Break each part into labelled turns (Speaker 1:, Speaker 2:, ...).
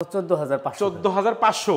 Speaker 1: 14,500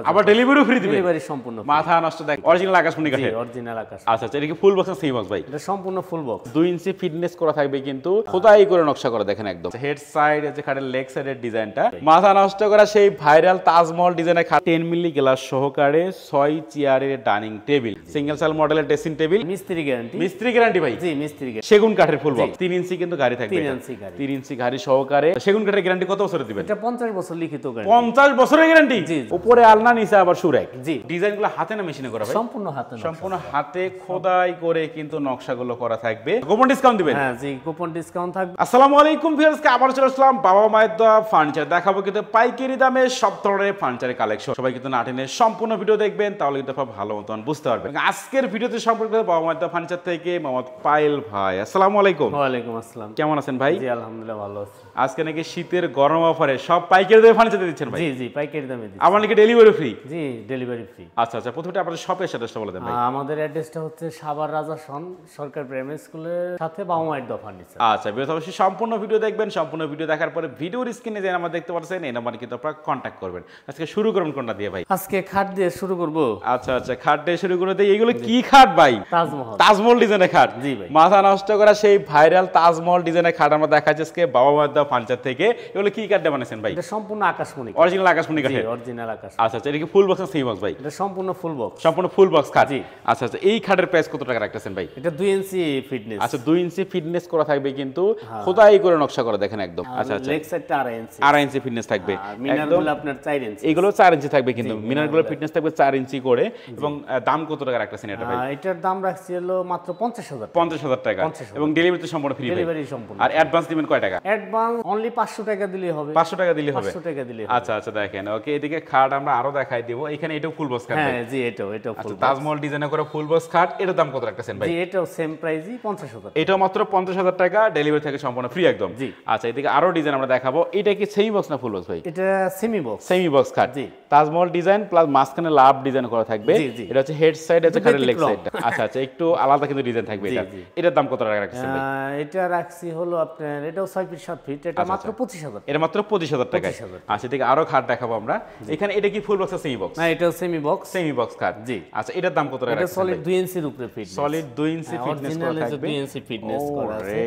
Speaker 1: আবার delivery free দিবেন?
Speaker 2: Delivery সম্পূর্ণ
Speaker 1: মাথা নষ্ট দেখ অরিজিনাল আকাশমণি কাঠের।
Speaker 2: জি অরিজিনাল আকাশ।
Speaker 1: আচ্ছা আচ্ছা, এটা কি ফুল বক্স না সেমি বক্স ভাই?
Speaker 2: এটা সম্পূর্ণ ফুল বক্স।
Speaker 1: 2 ইঞ্চি ফিটনেস করা থাকবে কিন্তু খোদাই করে নকশা করা দেখেন একদম। হেড সাইড আছে খাটের লেগ সাইডের ডিজাইনটা মাথা নষ্ট করা সেই ভাইরাল তাজমহল ডিজাইনের খাট 10 মিলি গ্লাস সহকারে 6 চেয়ারের ডাইনিং টেবিল, সিঙ্গেল সেল মডেলের ড্রেসিং টেবিল।
Speaker 2: মিস্ত্রি গ্যারান্টি।
Speaker 1: মিস্ত্রি গ্যারান্টি ভাই?
Speaker 2: জি মিস্ত্রি গ্যারান্টি।
Speaker 1: সেগুন কাঠের ফুল বক্স 3 ইঞ্চি কিন্তু গাড়ি থাকবে।
Speaker 2: 3 ইঞ্চি গাড়ি।
Speaker 1: 3 ইঞ্চি গাড়ি সহকারে সেগুন কাঠের গ্যারান্টি কত বছরের দিবেন?
Speaker 2: এটা 50 বছর লিখিত গ্যারান্টি।
Speaker 1: 50 বছরের গ্যারান্টি?
Speaker 2: জি।
Speaker 1: উপরে আলনা নিচে আবার সুরেক।
Speaker 2: জি।
Speaker 1: ডিজাইনগুলো হাতে না মেশিনে করা ভাই?
Speaker 2: সম্পূর্ণ হাতে।
Speaker 1: সম্পূর্ণ হাতে খোদাই করে কিন্তু নকশাগুলো করা থাকবে। গোপন ডিসকাউন্ট দিবেন?
Speaker 2: হ্যাঁ জি গোপন ডিসকাউন্ট থাকবে।
Speaker 1: আসসালামু আলাইকুম ভিউয়ার্স, আবার চলে আসলাম বাবা মায়ের দোয়া ফার্নিচার দেখাবো কিন্তু পাইকারি দামে সব ধরনের ফার্নিচারের কালেকশন। সবাই কিন্তু না টেনে সম্পূর্ণ ভিডিও দেখবেন, তাহলে কিন্তু আপনারা ভালো মতন বুঝতে পারবেন। আজকের ভিডিওতে সম্পর্ক বাবা মায়ের দোয়া ফার্নিচার থেকে মোহাম্মদ পায়েল ভাই। আসসালামু আলাইকুম।
Speaker 2: ওয়া আলাইকুম আসসালাম।
Speaker 1: কেমন আছেন ভাই?
Speaker 2: জি আলহামদুলিল্লাহ ভালো আছি।
Speaker 1: আজকে নাকি শীতের গরম অফারে সব পাইকারি দামে ফার্নিচার দিচ্ছেন ভাই?
Speaker 2: জি জি পাইকারি দামে দিচ্ছি।
Speaker 1: আমার নাকি ডেলিভারি ফ্রি?
Speaker 2: জি ডেলিভারি ফ্রি।
Speaker 1: আচ্ছা আচ্ছা, প্রথমে আপনাদের শপের অ্যাড্রেসটা বলে দেন ভাই।
Speaker 2: আমাদের অ্যাড্রেসটা হচ্ছে সাভার রাজা সন সরকার প্রাইমারি স্কুলের সাথে বাবা মায়ের দোয়া ফার্নিচার।
Speaker 1: আচ্ছা বিরত অবশ্যই সম্পূর্ণ ভিডিও দেখবেন। সম্পূর্ণ ভিডিও দেখার পরে ভিডিওর স্ক্রিনে যে নাম্বার দেখতে পাচ্ছেন এই নাম্বারে কিন্তু আপনারা কন্ট্যাক্ট করবেন। আজকে শুরু করুন কোনটা দিয়ে ভাই?
Speaker 2: আজকে খাট দিয়ে শুরু করব।
Speaker 1: আচ্ছা আচ্ছা, খাট দিয়ে শুরু করে দেই। এগুলো কি খাট ভাই?
Speaker 2: তাজমহল।
Speaker 1: তাজমহল ডিজাইনের খাট?
Speaker 2: জি ভাই।
Speaker 1: মাথা নষ্ট করা সেই ভাইরাল তাজমহল ডিজাইনের খাট আমরা দেখাচ্ছি আজকে বাবা মায়ের দোয়া ফার্নিচার থেকে। এগুলো কি কাঠ দিয়ে বানাইছেন ভাই?
Speaker 2: এটা সম্পূর্ণ আকাশমণি।
Speaker 1: অরিজিনাল আকাশমণি
Speaker 2: জি
Speaker 1: কাঠের?
Speaker 2: অরিজিনাল আকাশ।
Speaker 1: আচ্ছা আচ্ছা, এটা কি ফুল বক্স না সেমি বক্স ভাই?
Speaker 2: এটা সম্পূর্ণ ফুল বক্স।
Speaker 1: সম্পূর্ণ ফুল বক্স খাট?
Speaker 2: জি।
Speaker 1: আচ্ছা আচ্ছা, এই খাটের প্রাইস কত টাকা রাখতেছেন ভাই?
Speaker 2: এটা 2 ইঞ্চি ফিটনেস।
Speaker 1: আচ্ছা 2 ইঞ্চি ফিটনেস করা থাকবে কিন্তু খোদাই করে নকশা করা দেখেন একদম। আচ্ছা আচ্ছা,
Speaker 2: লেগ সাইডটা 2.5 ইঞ্চি।
Speaker 1: 2.5 ইঞ্চি ফিটনেস থাকবে।
Speaker 2: আর মিনারগুলো আপনার 4 ইঞ্চি।
Speaker 1: এগুলো 4 ইঞ্চি থাকবে কিন্তু মিনারগুলো ফিটনেস থাকবে 4 ইঞ্চি করে। এবং দাম কত টাকা রাখতেছেন এটা ভাই?
Speaker 2: এটার দাম রাখছি হলো মাত্র 50,000 টাকা।
Speaker 1: 50,000 টাকা।
Speaker 2: 50,000
Speaker 1: এবং ডেলিভারি সম্পূর্ণ ফ্রি?
Speaker 2: ডেলিভারি সম্পূর্ণ।
Speaker 1: আর অ্যাডভান্স দিবেন কয় টাকা?
Speaker 2: অ্যাডভান্স অনলি 500 টাকা দিলেই হবে।
Speaker 1: 500 টাকা দিলে হবে?
Speaker 2: 500 টাকা দিলেই হবে।
Speaker 1: আচ্ছা আচ্ছা, দেখেন ওকে, এদিকে খাট আমরা আরো দেখাই দিব। এখানে এটাও ফুল বক্স খাট?
Speaker 2: হ্যাঁ জি এটাও ফুল।
Speaker 1: তাজমহল ডিজাইন করে ফুল বক্স খাট, এটার দাম কত রাখতেছেন ভাই?
Speaker 2: জি এটাও সেম প্রাইসই 50,000।
Speaker 1: এটাও মাত্র 50,000 টাকা, ডেলিভারি থেকে সম্পূর্ণ ফ্রি একদম।
Speaker 2: জি।
Speaker 1: আচ্ছা এদিকে আরো ডিজাইন আমরা দেখাবো। এটা কি সেমি বক্স না ফুল বক্স ভাই?
Speaker 2: এটা সেমি বক্স।
Speaker 1: সেমি বক্স খাট।
Speaker 2: জি।
Speaker 1: তাজমহল ডিজাইন প্লাস মাঝখানে লাভ ডিজাইন করা থাকবে।
Speaker 2: জি, জি।
Speaker 1: এটা হচ্ছে হেড সাইড, আছে খাটের লেগ
Speaker 2: ব্যতিক্রম।
Speaker 1: সাইড। আচ্ছা আচ্ছা, একটু আলাদা কিন্তু ডিজাইন থাকবে
Speaker 2: জি,
Speaker 1: এটা।
Speaker 2: জি।
Speaker 1: এটার দাম কত টাকা রাখছেন ভাই?
Speaker 2: এটা রাখছি হলো আপনার এটাও 6 ফিট 7 ফিট। এটা মাত্র 25,000।
Speaker 1: এটা মাত্র 25,000 টাকায়।
Speaker 2: 25,000
Speaker 1: আচ্ছা এদিকে আরো খাট দেখাবো আমরা। এখানে এটা কি ফুল বক্স না সেমি বক্স?
Speaker 2: না এটাও সেমি বক্স।
Speaker 1: সেমি বক্স খাট।
Speaker 2: জি।
Speaker 1: আচ্ছা এটার দাম কত টাকা
Speaker 2: এটা
Speaker 1: রাখছেন?
Speaker 2: সলিড 2 ইঞ্চির উপরে ফিট।
Speaker 1: সলিড 2 ইঞ্চি ফিটনেস করা থাকবে।
Speaker 2: 2 ইঞ্চি ফিটনেস করা আছে।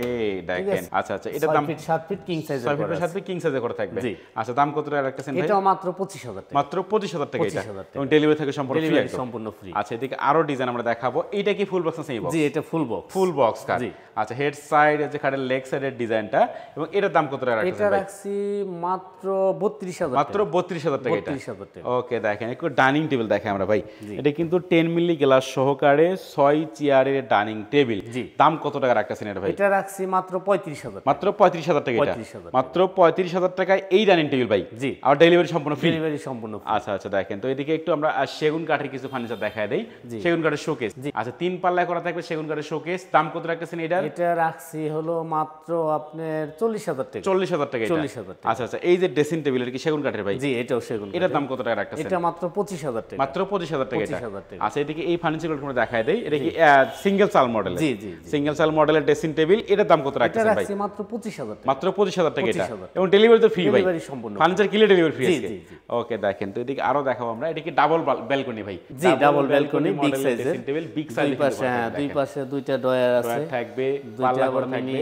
Speaker 1: দেখেন আচ্ছা আচ্ছা, এটার
Speaker 2: 6
Speaker 1: দাম
Speaker 2: ফিট 7 ফিট কিং সাইজের
Speaker 1: 6
Speaker 2: করা
Speaker 1: ফিটের
Speaker 2: আছে।
Speaker 1: সাথে কিং সাইজে করা থাকবে।
Speaker 2: জি।
Speaker 1: আচ্ছা দাম কত টাকা রাখতেছেন ভাই?
Speaker 2: এটাও মাত্র 25,000 টাকা।
Speaker 1: মাত্র 25,000 টাকা এটা।
Speaker 2: 25,000 টাকা।
Speaker 1: এবং ডেলিভারি থেকে সম্পূর্ণ ফ্রি
Speaker 2: ডেলিভারি
Speaker 1: একদম।
Speaker 2: সম্পূর্ণ ফ্রি।
Speaker 1: আচ্ছা এদিকে আরো ডিজাইন আমরা দেখাবো। এটা কি ফুল বক্স না সেমি বক্স?
Speaker 2: জি এটা full box.
Speaker 1: Full box cut.
Speaker 2: জি।
Speaker 1: আচ্ছা হেড সাইড আছে খাটের লেগ সাইডের ডিজাইনটা। এবং এটার দাম কত টাকা
Speaker 2: এটা
Speaker 1: রাখতেছেন ভাই?
Speaker 2: রাখছি মাত্র 32,000
Speaker 1: মাত্র 32,000 টাকা এটা।
Speaker 2: 32,000 টাকা।
Speaker 1: ওকে দেখেন একটু ডাইনিং টেবিল দেখে আমরা ভাই। এটা কিন্তু 10 মিলি গ্লাস সহকারে 6 চেয়ারের ডাইনিং টেবিল।
Speaker 2: জি।
Speaker 1: দাম কত টাকা রাখতেছেন এটা ভাই?
Speaker 2: এটা রাখছি মাত্র 35,000 টাকা।
Speaker 1: মাত্র 35,000 টাকা এটা।
Speaker 2: 35,000
Speaker 1: মাত্র 35,000 টাকায় এই ডাইনিং টেবিল ভাই।
Speaker 2: জি।
Speaker 1: আর ডেলিভারি সম্পূর্ণ ফ্রি?
Speaker 2: ডেলিভারি সম্পূর্ণ ফ্রি।
Speaker 1: আচ্ছা আচ্ছা, দেখেন তো এদিকে একটু আমরা সেগুন কাঠের কিছু ফার্নিচার দেখায় দেই। সেগুন কাঠের শোকেস। আচ্ছা 3 পাল্লায় করা থাকবে সেগুন কাঠের শোকেস। দাম কত রাখতেছেন এটার?
Speaker 2: এটা রাখছি হলো মাত্র আপনার 40,000 টাকা।
Speaker 1: 40,000 টাকা এটা।
Speaker 2: 40,000 টাকা।
Speaker 1: আচ্ছা আচ্ছা, এই যে ড্রেসিং টেবিল এটা কি সেগুন কাঠের ভাই?
Speaker 2: জি এটাও সেগুন।
Speaker 1: এটার দাম কত টাকা রাখতেছেন?
Speaker 2: এটা মাত্র 25,000 টাকা।
Speaker 1: মাত্র 25,000 টাকা এটা।
Speaker 2: 25,000 টাকা।
Speaker 1: আচ্ছা এদিকে এই ফার্নিচারগুলো আমরা দেখায় দেই। এটা কি সিঙ্গেল চাল মডেল?
Speaker 2: জি জি।
Speaker 1: সিঙ্গেল চাল মডেলের ড্রেসিং টেবিল, এটার দাম কত
Speaker 2: এটা
Speaker 1: রাখতেছেন ভাই?
Speaker 2: রাখছি মাত্র 25,000 টাকা।
Speaker 1: মাত্র 25,000 টাকা এটা।
Speaker 2: 25,000
Speaker 1: এবং ডেলিভারি তো ফ্রি ভাই?
Speaker 2: ডেলিভারি সম্পূর্ণ।
Speaker 1: ফার্নিচার কিলে ডেলিভারি ফ্রি
Speaker 2: জি,
Speaker 1: আছে?
Speaker 2: জি, জি।
Speaker 1: ওকে দেখেন তো এদিকে আরো দেখাবো আমরা। এটা কি ডাবল ব্যালকনি ভাই?
Speaker 2: জি ডাবল ব্যালকনি বিগ
Speaker 1: মডেলের
Speaker 2: সাইজের।
Speaker 1: Dressing table big size.
Speaker 2: দুই পাশে দুইটা ডয়ার আছে।
Speaker 1: থাকবে,
Speaker 2: দুইটা
Speaker 1: পাল্লা
Speaker 2: আবার
Speaker 1: করা থাকবে।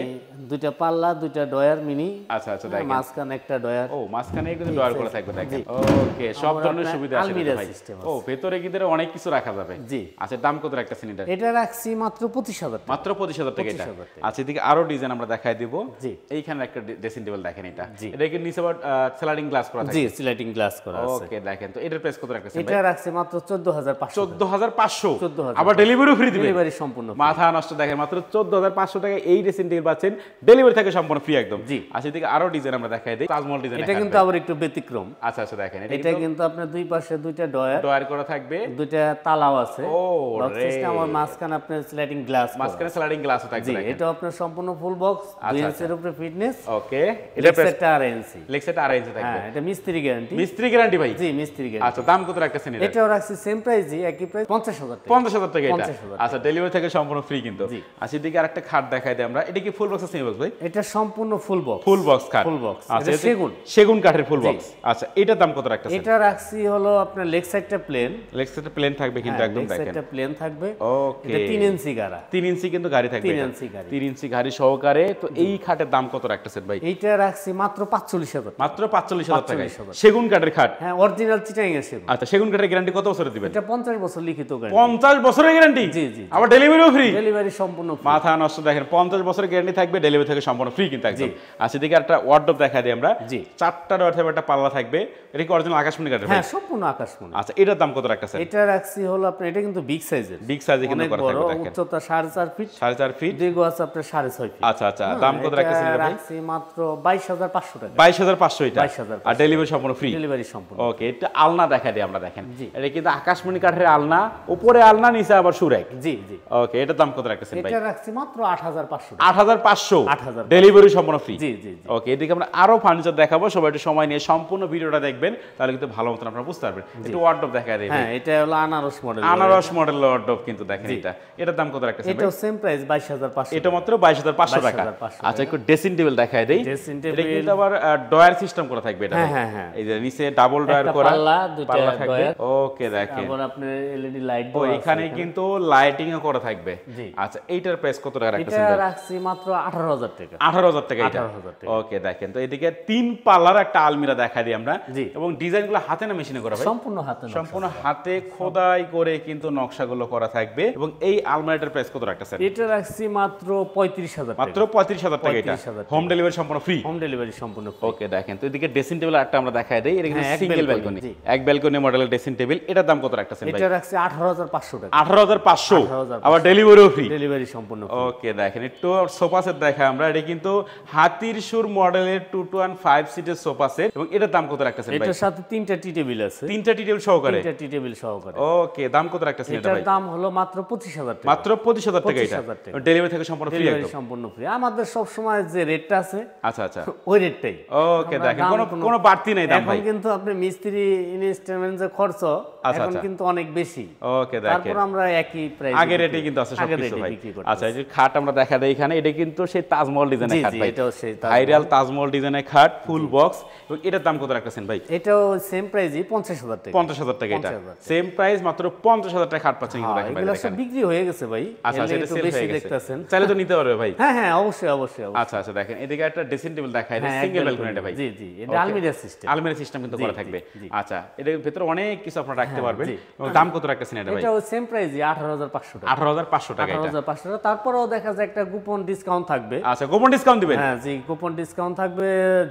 Speaker 2: দুইটা পাল্লা দুইটা ডয়ার মিনি।
Speaker 1: আচ্ছা আচ্ছা, দেখেন
Speaker 2: মাঝখানে একটা ডয়ার।
Speaker 1: ও মাঝখানে কিন্তু ডয়ার করা থাকবে দেখেন। ওকে সব ধরনের সুবিধা আছে
Speaker 2: আলমিরা
Speaker 1: ভাই।
Speaker 2: সিস্টেম
Speaker 1: ও ভেতরে কিন্তু অনেক কিছু রাখা যাবে।
Speaker 2: জি।
Speaker 1: আচ্ছা দাম কত রাখতেছেন এটা?
Speaker 2: এটা রাখছি মাত্র 25,000 টাকা।
Speaker 1: মাত্র 25,000 টাকা এটা।
Speaker 2: 25,000 টাকা।
Speaker 1: আচ্ছা এদিকে আরো ডিজাইন আমরা দেখাই দিব।
Speaker 2: জি।
Speaker 1: এইখানে একটা ড্রেসিং টেবিল দেখেন এটা।
Speaker 2: জি।
Speaker 1: এটা কি নিচে আবার স্লাইডিং গ্লাস করা থাকে?
Speaker 2: জি স্লাইডিং গ্লাস করা আছে।
Speaker 1: ওকে দেখেন তো এটার প্রাইস কত রাখতেছেন ভাই?
Speaker 2: এটা রাখছি মাত্র 14,500 টাকা।
Speaker 1: 14,500।
Speaker 2: 14,500
Speaker 1: আবার ডেলিভারি ফ্রি দিবেন?
Speaker 2: ডেলিভারি সম্পূর্ণ free।
Speaker 1: মাথা নষ্ট, দেখেন মাত্র 14,500 টাকা এই ড্রেসিং টেবিল পাচ্ছেন, ডেলিভারি থেকে সম্পূর্ণ ফ্রি একদম।
Speaker 2: জি।
Speaker 1: আচ্ছা এদিকে আরো ডিজাইন আমরা দেখাই দেই। তাজমহল ডিজাইন
Speaker 2: এটা কিন্তু আবার একটু ব্যতিক্রম।
Speaker 1: আচ্ছা আচ্ছা, দেখেন
Speaker 2: এটা কিন্তু আপনার দুই পাশে দুইটা ডয়ার।
Speaker 1: ডয়ার করা থাকবে,
Speaker 2: দুইটা তালাও আছে।
Speaker 1: ও
Speaker 2: লক
Speaker 1: রে।
Speaker 2: সিস্টেম আর মাঝখানে আপনার স্লাইডিং গ্লাস।
Speaker 1: মাঝখানে স্লাইডিং গ্লাসও থাকবে
Speaker 2: জি
Speaker 1: দেখেন।
Speaker 2: এটা আপনার সম্পূর্ণ ফুল বক্স। 2 ইঞ্চির উপরে ফিটনেস।
Speaker 1: ওকে
Speaker 2: এটা সেটটা 2.5 ইঞ্চি।
Speaker 1: লেগ সেট 2.5 ইঞ্চি থাকবে।
Speaker 2: হ্যাঁ এটা মিস্ত্রি গ্যারান্টি।
Speaker 1: মিস্ত্রি গ্যারান্টি ভাই?
Speaker 2: জি মিস্ত্রি গ্যারান্টি।
Speaker 1: আচ্ছা দাম কত রাখতেছেন এটা?
Speaker 2: এটাও রাখছি সেম প্রাইসই, একই প্রাইস 50,000 টাকা।
Speaker 1: 50,000 টাকা এটা।
Speaker 2: 50,000
Speaker 1: আচ্ছা ডেলিভারি থেকে সম্পূর্ণ ফ্রি কিন্তু।
Speaker 2: জি।
Speaker 1: আচ্ছা এদিকে আরেকটা খাট দেখাই দিই আমরা। এটা কি ফুল বক্স সেমি বক্স ভাই?
Speaker 2: এটা সম্পূর্ণ ফুল বক্স।
Speaker 1: ফুল বক্স খাট।
Speaker 2: Full box.
Speaker 1: আচ্ছা
Speaker 2: এটা সেগুন।
Speaker 1: সেগুন কাঠের ফুল বক্স। আচ্ছা, এটার দাম কত রাখতেছেন?
Speaker 2: এটা রাখছি হলো আপনার লেগ সাইডটা প্লেন।
Speaker 1: লেগ সাইডটা প্লেন থাকবে কিন্তু একদম
Speaker 2: লেগ
Speaker 1: দেখেন।
Speaker 2: সাইডটা প্লেন থাকবে।
Speaker 1: ওকে।
Speaker 2: এটা 3 ইঞ্চি গাড়া।
Speaker 1: 3 ইঞ্চি কিন্তু গাড়ি থাকবে।
Speaker 2: 3 ইঞ্চি গাড়ি।
Speaker 1: 3 ইঞ্চি গাড়ি সহকারে। তো এই খাটের দাম কত রাখতেছেন ভাই?
Speaker 2: এইটা রাখছি মাত্র 45,000।
Speaker 1: মাত্র 45,000 টাকায় সেগুন কাঠের খাট।
Speaker 2: হ্যাঁ, অরিজিনাল চিটাং এর সেগুন।
Speaker 1: আচ্ছা, সেগুন কাঠের গ্যারান্টি কত বছরের দিবেন?
Speaker 2: এটা 50 বছর লিখিত গ্যারান্টি।
Speaker 1: 50 বছরের গ্যারান্টি?
Speaker 2: জি জি।
Speaker 1: আবার ডেলিভারিও ফ্রি?
Speaker 2: ডেলিভারি সম্পূর্ণ ফ্রি।
Speaker 1: মাথা নষ্ট দেখেন, 50 বছরের গ্যারান্টি থাকবে, ডেলিভারি থেকে সম্পূর্ণ ফ্রি কিন্তু একদম। আচ্ছা, এদিকে একটা ওয়ার্ডরোব দেখা দিই আমরা।
Speaker 2: জি।
Speaker 1: 4টা ডয়ার থাকবে, একটা পাল্লা থাকবে। এটা কি অরিজিনাল আকাশমণি কাঠের?
Speaker 2: হ্যাঁ, সম্পূর্ণ আকাশমণি।
Speaker 1: আচ্ছা, এটার দাম কত রাখতেছেন?
Speaker 2: এটা রাখছি হলো আপনার, এটা কিন্তু বিগ সাইজের।
Speaker 1: বিগ সাইজে কিন্তু করা
Speaker 2: বড়,
Speaker 1: থাকবে দেখেন।
Speaker 2: উচ্চতা 4.5 ফিট,
Speaker 1: 4.5 ফিট,
Speaker 2: দীর্ঘ আছে আপনার 6.5 ফিট।
Speaker 1: আচ্ছা আচ্ছা, দাম কত রাখতেছেন এটা ভাই?
Speaker 2: রাখছি মাত্র 22,500 টাকা।
Speaker 1: 22,500 এটা।
Speaker 2: 22,500
Speaker 1: আর ডেলিভারি সম্পূর্ণ ফ্রি?
Speaker 2: ডেলিভারি সম্পূর্ণ।
Speaker 1: ওকে, এটা আলনা দেখা দিই আমরা দেখেন। এটা কিন্তু আকাশমণি কাঠের আলনা, উপরে আলনা, নিচে আবার সুরেক।
Speaker 2: জি জি।
Speaker 1: ওকে, এটার দাম কত রাখতেছেন ভাই?
Speaker 2: এটা রাখছি মাত্র 8,500 টাকা।
Speaker 1: 8,500?
Speaker 2: 8,500
Speaker 1: ডেলিভারি সম্পূর্ণ ফ্রি?
Speaker 2: জি জি জি।
Speaker 1: ওকে, এদিকে আমরা আরো ফার্নিচার দেখাবো, সবাই একটু সময় নিয়ে সম্পূর্ণ ভিডিওটা দেখবেন, তাহলে কিন্তু ভালো মতন আপনারা বুঝতে পারবেন। একটু ওয়ার্ডরোব দেখা দিই।
Speaker 2: হ্যাঁ, এটা হলো আনারস মডেল।
Speaker 1: আনারস মডেল ওয়ার্ডরোব কিন্তু দেখেন এটা। এটার দাম কত রাখতেছেন ভাই?
Speaker 2: এটাও সেম প্রাইস 22,500।
Speaker 1: এটা মাত্র 22,500 টাকা।
Speaker 2: 22,500
Speaker 1: আচ্ছা, একটু ড্রেসিং টেবিল দেখায় দেই।
Speaker 2: ড্রেসিং
Speaker 1: এটা
Speaker 2: টেবিল
Speaker 1: কিন্তু আবার ডয়ার সিস্টেম করা থাকবে এটা।
Speaker 2: হ্যাঁ হ্যাঁ।
Speaker 1: এই যে নিচে ডাবল ডয়ার করা,
Speaker 2: পাল্লা, দুইটা
Speaker 1: পাল্লা থাকবে।
Speaker 2: ডয়ার।
Speaker 1: ওকে, দেখেন।
Speaker 2: আবার আপনার এলইডি লাইট
Speaker 1: ও, এখানে কিন্তু লাইটিং ও করা থাকবে।
Speaker 2: জি।
Speaker 1: আচ্ছা, এইটার প্রাইস কত টাকা রাখতেছেন
Speaker 2: এটা
Speaker 1: ভাই?
Speaker 2: রাখছি মাত্র 18,000 টাকা।
Speaker 1: 18,000 টাকা এটা।
Speaker 2: 18,000 টাকা।
Speaker 1: ওকে, দেখেন। তো এদিকে 3 পাল্লার একটা আলমিরা দেখা দিই আমরা।
Speaker 2: জি।
Speaker 1: এবং ডিজাইনগুলো হাতে না মেশিনে করা ভাই?
Speaker 2: সম্পূর্ণ হাতে নকশা।
Speaker 1: সম্পূর্ণ হাতে খোদাই করে কিন্তু নকশাগুলো করা থাকবে। এবং এই আলমারিটার প্রাইস কত রাখতেছেন?
Speaker 2: এটা রাখছি মাত্র 35,000 টাকা।
Speaker 1: মাত্র 35,000 টাকা এটা।
Speaker 2: 35,000
Speaker 1: হোম ডেলিভারি সম্পূর্ণ ফ্রি?
Speaker 2: হোম ডেলিভারি সম্পূর্ণ ফ্রি।
Speaker 1: ওকে, দেখেন। তো এদিকে ড্রেসিং টেবিল একটা আমরা দেখাই দেই। এটা কিন্তু
Speaker 2: হ্যাঁ, এক
Speaker 1: সিঙ্গেল
Speaker 2: ব্যালকনি,
Speaker 1: ব্যালকনি,
Speaker 2: জি।
Speaker 1: এক ব্যালকনি মডেলের ড্রেসিং টেবিল। এটার দাম কত রাখতেছেন ভাই?
Speaker 2: এটা রাখছি 18,500 টাকা।
Speaker 1: 18,500?
Speaker 2: 18,500
Speaker 1: আবার ডেলিভারিও ফ্রি?
Speaker 2: ডেলিভারি সম্পূর্ণ ফ্রি।
Speaker 1: ওকে, দেখেন। একটু সোফা সেট দেখাই আমরা। এটা কিন্তু হাতির সুর মডেলের 2-5 সিটের সোফা সেট। এবং এটার দাম কত রাখতেছেন ভাই?
Speaker 2: এটার সাথে 3টা টি টেবিল আছে।
Speaker 1: 3টা টি টেবিল সহকারে?
Speaker 2: 3টা টি টেবিল সহকারে।
Speaker 1: ওকে, দাম কত রাখতেছেন এটা
Speaker 2: এটার
Speaker 1: ভাই?
Speaker 2: দাম হলো মাত্র 25,000 টাকা।
Speaker 1: মাত্র 25,000 টাকা এটা।
Speaker 2: 25,000 টাকা।
Speaker 1: ডেলিভারি থেকে সম্পূর্ণ ফ্রি
Speaker 2: ডেলিভারি
Speaker 1: একদম?
Speaker 2: সম্পূর্ণ ফ্রি। আমাদের সব সময় যে রেটটা আছে
Speaker 1: আচ্ছা আচ্ছা।
Speaker 2: ওই রেটটাই।
Speaker 1: ওকে, দেখেন। কোনো বাড়তি নাই দাম ভাই?
Speaker 2: এখন কিন্তু আপনি মিস্ত্রি ইনস্টলমেন্ট যে খরচ এখন কিন্তু অনেক বেশি।
Speaker 1: ওকে, দেখেন।
Speaker 2: তারপর আমরা একই প্রাইস
Speaker 1: আগের রেটেই কিন্তু আছে সবকিছু ভাই। আচ্ছা, এই যে খাট আমরা দেখা দেই এখানে। এটা কিন্তু সেই তাজমহল ডিজাইনের খাট ভাই।
Speaker 2: এটাও সেই
Speaker 1: ভাইরাল তাজমহল ডিজাইনের খাট, ফুল বক্স। এবং এটার দাম কত রাখতেছেন ভাই?
Speaker 2: এটাও সেম প্রাইসই 50,000 টাকা।
Speaker 1: 50,000 টাকা এটা।
Speaker 2: 50,000
Speaker 1: সেম প্রাইস, মাত্র 50,000 টাকা খাট পাচ্ছেন কিন্তু দেখেন ভাই।
Speaker 2: এগুলো সব বিক্রি হয়ে গেছে ভাই।
Speaker 1: আচ্ছা আচ্ছা, এটা
Speaker 2: একটু
Speaker 1: সেল
Speaker 2: বেশি
Speaker 1: হয়ে গেছে।
Speaker 2: দেখতেছেন।
Speaker 1: চাইলে তো নিতে পারবে ভাই?
Speaker 2: হ্যাঁ হ্যাঁ, অবশ্যই অবশ্যই।
Speaker 1: আচ্ছা আচ্ছা, দেখেন। এদিকে একটা ড্রেসিং টেবিল দেখাই দেই,
Speaker 2: হ্যাঁ,
Speaker 1: সিঙ্গেল
Speaker 2: এক
Speaker 1: ব্যালকনি এটা ভাই।
Speaker 2: জি জি, এটা আলমিরা সিস্টেম।
Speaker 1: আলমিরা সিস্টেম কিন্তু করা থাকবে। আচ্ছা, এর ভিতরে অনেক কিছু আপনারা রাখতে পারবেন।
Speaker 2: জি।
Speaker 1: এবং দাম কত রাখতেছেন এটা ভাই?
Speaker 2: এটাও সেম প্রাইসই 18,500 টাকা।
Speaker 1: 18,500 টাকা এটা।
Speaker 2: 18,500 টাকা। তারপরেও দেখা যায় একটা গোপন ডিসকাউন্ট থাকবে।
Speaker 1: আচ্ছা, গোপন ডিসকাউন্ট দিবেন?
Speaker 2: হ্যাঁ জি, গোপন ডিসকাউন্ট থাকবে।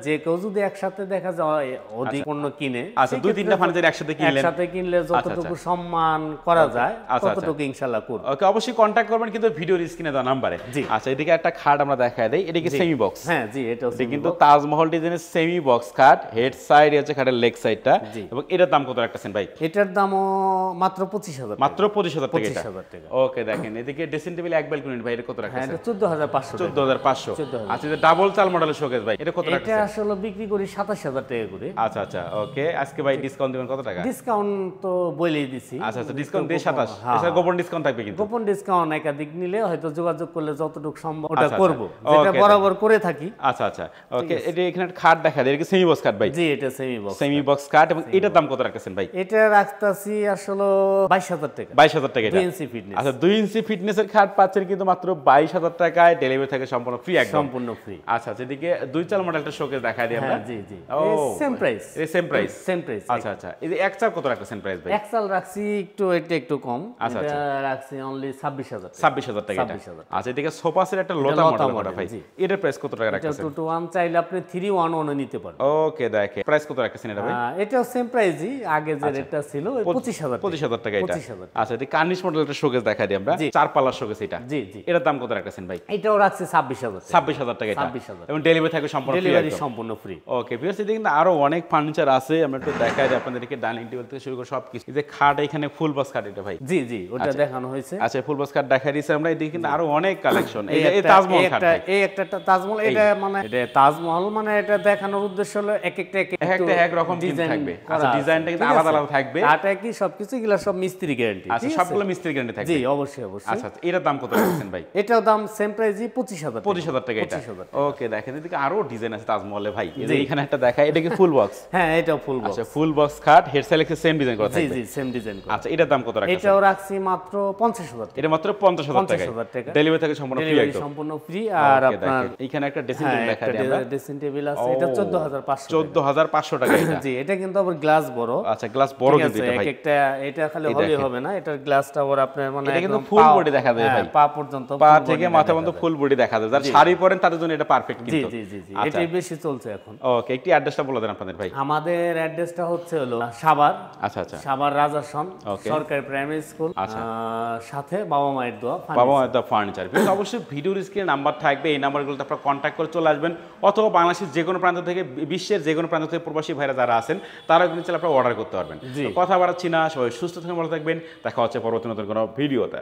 Speaker 2: যে কেউ যদি একসাথে দেখা যায় অধিক পণ্য কিনে,
Speaker 1: আচ্ছা, 2-3টা ফার্নিচার একসাথে কিনলেন,
Speaker 2: একসাথে কিনলে যতটুকু সম্মান করা যায়
Speaker 1: আচ্ছা,
Speaker 2: ততটুকু ইনশাআল্লাহ করব।
Speaker 1: ওকে, অবশ্যই কন্টাক্ট করবেন কিন্তু ভিডিওর স্ক্রিনে দেওয়া নাম্বারে।
Speaker 2: জি।
Speaker 1: আচ্ছা, এদিকে একটা খাট আমরা দেখাই দেই। এটা কি সেমি বক্স?
Speaker 2: হ্যাঁ জি, এটাও
Speaker 1: এটা কিন্তু তাজমহল ডিজাইনের সেমি বক্স খাট। হেড সাইড আছে খাটের, লেগ সাইডটা।
Speaker 2: জি।
Speaker 1: এবং এটার দাম কত রাখতেছেন ভাই?
Speaker 2: এটার দামও মাত্র 25,000
Speaker 1: মাত্র 25,000 টাকা এটা।
Speaker 2: 25,000 টাকা।
Speaker 1: ওকে, দেখেন। এদিকে ড্রেসিং টেবিল এক ব্যালকনি ভাই, এটা কত
Speaker 2: হ্যাঁ,
Speaker 1: রাখতেছেন?
Speaker 2: এটা 14,500 টাকা।
Speaker 1: 14,500।
Speaker 2: 14,500
Speaker 1: আচ্ছা, এটা ডাবল চাল মডেলের শোকেস ভাই, এটা কত
Speaker 2: এটা
Speaker 1: রাখতেছেন?
Speaker 2: আসলে বিক্রি করি 27,000 টাকা করে।
Speaker 1: আচ্ছা আচ্ছা, ওকে। আজকে ভাই ডিসকাউন্ট দিবেন কত টাকা?
Speaker 2: ডিসকাউন্ট তো বলেই দিছি।
Speaker 1: আচ্ছা আচ্ছা, ডিসকাউন্ট দিয়ে 27। এছাড়া গোপন ডিসকাউন্ট থাকবে কিন্তু?
Speaker 2: গোপন ডিসকাউন্ট একাধিক নিলে হয়তো যোগাযোগ করলে যতটুকু সম্ভব ওটা
Speaker 1: আচ্ছা,
Speaker 2: করব,
Speaker 1: আচ্ছা।
Speaker 2: যেটা
Speaker 1: ওকে,
Speaker 2: বরাবর করে থাকি।
Speaker 1: আচ্ছা আচ্ছা, ওকে। এটা এখানে একটা খাট দেখা যায়, এটা কি সেমি বক্স খাট ভাই?
Speaker 2: জি, এটা সেমি বক্স।
Speaker 1: সেমি বক্স খাট। এবং এটার দাম কত রাখতেছেন ভাই?
Speaker 2: এটা রাখতাছি আসলে 22,000 টাকা।
Speaker 1: 22,000 টাকা এটা।
Speaker 2: 2 ইঞ্চি ফিটনেস।
Speaker 1: আচ্ছা, 2 ইঞ্চি ফিটনেসের খাট পাচ্ছেন কিন্তু মাত্র 22,000 টাকায়, ডেলিভারি থেকে সম্পূর্ণ ফ্রি একদম।
Speaker 2: সম্পূর্ণ ফ্রি।
Speaker 1: আচ্ছা, যেদিকে 2 চাল মডেলটা শোকেস দেখাই দিই আমরা।
Speaker 2: হ্যাঁ জি জি,
Speaker 1: ও,
Speaker 2: সেম প্রাইস।
Speaker 1: এই সেম প্রাইস?
Speaker 2: Same price.
Speaker 1: আচ্ছা আচ্ছা, এই যে এক চাল কত রাখতেছেন প্রাইস ভাই?
Speaker 2: এক্সেল রাখছি এটা একটু কম।
Speaker 1: আচ্ছা,
Speaker 2: এটা রাখছি অনলি 26,000 টাকা।
Speaker 1: 26,000 টাকা এটা।
Speaker 2: 26,000
Speaker 1: আচ্ছা, এদিকে সোফা সেট একটা লতা মডেল করা ভাই,
Speaker 2: জি।
Speaker 1: এটার প্রাইস কত টাকা
Speaker 2: এটা
Speaker 1: রাখতেছেন?
Speaker 2: 2-to-1 চাইলে আপনি 3-1 নিতে পারবেন।
Speaker 1: ওকে, দেখে প্রাইস কত রাখতেছেন এটা ভাই?
Speaker 2: এটাও সেম প্রাইসই, আগে যে রেটটা ছিল 25,000 টাকা।
Speaker 1: 25,000 টাকা এটা।
Speaker 2: 25,000
Speaker 1: আচ্ছা, এই কার্নিশ মডেলটা শোকেস দেখাই দিই আমরা, 4 পাল্লার শোকেস এটা।
Speaker 2: জি জি,
Speaker 1: এটার দাম কত রাখতেছেন ভাই?
Speaker 2: এটাও রাখছি 26,000 টাকা।
Speaker 1: 26,000 টাকা এটা।
Speaker 2: 26,000
Speaker 1: এবং ডেলিভারি থাকে সম্পূর্ণ ফ্রি
Speaker 2: ডেলিভারি
Speaker 1: একদম।
Speaker 2: সম্পূর্ণ ফ্রি।
Speaker 1: ওকে, ভিউয়ার্স, এদিকে কিন্তু আরো অনেক ফার্নিচার আছে, আমরা একটু দেখাই দিই আপনাদেরকে। ডাইনিং টেবিল থেকে শুরু করে সবকিছু। এই যে খাট, এখানে ফুল বক্স খাট এটা ভাই?
Speaker 2: জি জি, ওটা দেখানো হয়েছে।
Speaker 1: আচ্ছা, ফুল বক্স খাট দেখাই দিয়েছি আমরা। এদিকে কিন্তু আরো অনেক কালেকশন। এই তাজমহল খাট ভাই।
Speaker 2: এই একটা তাজমহল, এটা মানে এটা তাজমহল মানে এটা দেখানোর উদ্দেশ্য হলো এক একটা
Speaker 1: এক রকম কিন্তু থাকবে। আচ্ছা, ডিজাইনটা কিন্তু আলাদা আলাদা থাকবে।
Speaker 2: এটা কি সবকিছু এগুলা সব মিস্ত্রি গ্যারান্টি।
Speaker 1: আচ্ছা, সবগুলো মিস্ত্রি গ্যারান্টি থাকবে?
Speaker 2: জি, অবশ্যই অবশ্যই।
Speaker 1: আচ্ছা, এটার দাম কত রাখছেন ভাই?
Speaker 2: এটাও দাম সেম প্রাইসই 25,000 টাকা।
Speaker 1: 25,000 টাকা এটা।
Speaker 2: 25,000
Speaker 1: ওকে, দেখেন এদিকে আরো ডিজাইন আছে তাজমহলে ভাই। এই যে এখানে একটা দেখাই এটা কি ফুল বক্স?
Speaker 2: হ্যাঁ এটাও ফুল বক্স।
Speaker 1: আচ্ছা ফুল বক্স খাট, হেড সাইলেক্সে সেম ডিজাইন করা
Speaker 2: জি
Speaker 1: থাকবে।
Speaker 2: জি সেম ডিজাইন করা।
Speaker 1: আচ্ছা এটার দাম কত রাখছেন?
Speaker 2: এটাও রাখছি মাত্র 50,000 টাকা।
Speaker 1: এটা মাত্র 50,000 টাকা।
Speaker 2: 50,000 টাকা।
Speaker 1: ডেলিভারি থেকে সম্পূর্ণ ফ্রি
Speaker 2: ডেলিভারি
Speaker 1: একদম।
Speaker 2: সম্পূর্ণ ফ্রি। আর
Speaker 1: ওকে,
Speaker 2: আপনার
Speaker 1: দেখেন, এখানে একটা ড্রেসিং টেবিল দেখা
Speaker 2: একটা
Speaker 1: দিই আমরা।
Speaker 2: ড্রেসিং টেবিল আছে, এটা 14,500 টাকা।
Speaker 1: 14,500 টাকা এটা।
Speaker 2: জি এটা কিন্তু আবার গ্লাস বড়।
Speaker 1: আচ্ছা গ্লাস বড়
Speaker 2: ঠিক
Speaker 1: কিন্তু
Speaker 2: আছে,
Speaker 1: এটা ভাই।
Speaker 2: এক একটা এটা খালি হলে হবে না, এটার গ্লাসটা আবার আপনার মানে
Speaker 1: এটা কিন্তু
Speaker 2: একদম
Speaker 1: ফুল
Speaker 2: পা-
Speaker 1: বডি দেখা যায়
Speaker 2: হ্যাঁ,
Speaker 1: ভাই।
Speaker 2: পা পর্যন্ত
Speaker 1: পা
Speaker 2: full
Speaker 1: থেকে
Speaker 2: body
Speaker 1: মাথা
Speaker 2: দেখা
Speaker 1: পর্যন্ত
Speaker 2: যাবে।
Speaker 1: ফুল বডি দেখা যায়। যারা শাড়ি পরেন তাদের জন্য এটা পারফেক্ট
Speaker 2: জি
Speaker 1: কিন্তু।
Speaker 2: জি জি জি
Speaker 1: আচ্ছা
Speaker 2: এটাই বেশি চলছে এখন।
Speaker 1: ওকে, একটি অ্যাড্রেসটা বলে দেন আপনাদের ভাই।
Speaker 2: আমাদের অ্যাড্রেসটা হচ্ছে হলো সাভার,
Speaker 1: আচ্ছা আচ্ছা।
Speaker 2: সাভার রাজাসন
Speaker 1: Okay.
Speaker 2: সরকারি প্রাইমারি স্কুল,
Speaker 1: আচ্ছা।
Speaker 2: সাথে বাবা মায়ের দোয়া
Speaker 1: বাবা মায়ের ফার্নিচার। অবশ্যই ভিডিওর স্ক্রিনে নাম্বার থাকবে, এই নাম্বারগুলোতে আপনারা কন্ট্যাক্ট করে চলে আসবেন, অথবা বাংলাদেশের যে কোনো প্রান্ত থেকে, বিশ্বের যে কোনো প্রান্ত থেকে প্রবাসী ভাইরা যারা আছেন তারা কিন্তু চাইলে আপনারা অর্ডার করতে পারবেন।
Speaker 2: জি।
Speaker 1: তো কথা বাড়াচ্ছি না, সবাই সুস্থ থাকবেন, ভালো থাকবেন, দেখা হচ্ছে পরবর্তী নতুন কোনো ভিডিওতে।